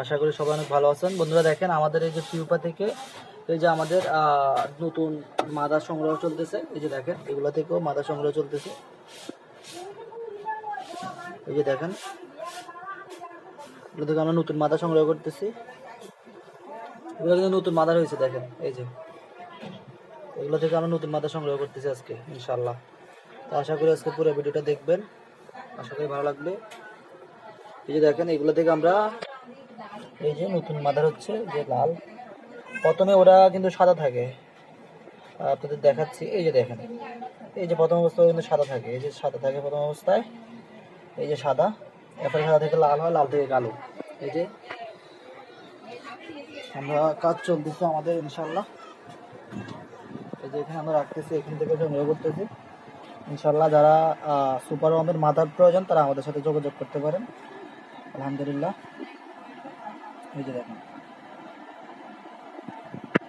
আশা করি সবাই অনেক ভালো আছেন। বন্ধুরা দেখেন আমাদের এই যে পিউপা থেকে এই যে আমাদের নতুন মাদা সংগ্রহ চলতেছে। এই যে দেখেন এগুলো থেকেও মাদা সংগ্রহ চলতেছে। এই যে দেখেন এগুলো থেকে আমরা নতুন মাদা সংগ্রহ করতেছি। এগুলো কিন্তু নতুন মাদা হয়েছে দেখেন। এই যে এগুলো থেকে আমরা নতুন মাদা সংগ্রহ করতেছি আজকে ইনশাল্লাহ। তো আশা করি আজকে পুরো ভিডিওটা দেখবেন, আশা করি ভালো লাগবে। এই যে দেখেন এগুলো থেকে আমরা এই যে নতুন মাদার হচ্ছে যে লাল, প্রথমে ওরা কিন্তু সাদা থাকে, আপনাদের দেখাচ্ছি। এই যে দেখেন এই যে প্রথম অবস্থায় কিন্তু সাদা থাকে, এই যে সাদা থাকে প্রথম অবস্থায়, এই যে সাদা, এরপরে সাদা থেকে লাল হয়, লাল থেকে কালো। এই যে আমরা কাজ চলতেছে আমাদের ইনশাল্লাহ। এই যে এখানে আমরা রাখতেছি, এখান থেকে সংগ্রহ করতেছি ইনশাল্লাহ। যারা সুপার ওয়ামের মাদার প্রয়োজন তারা আমাদের সাথে যোগাযোগ করতে পারেন। আলহামদুলিল্লাহ। এই যে দেখেন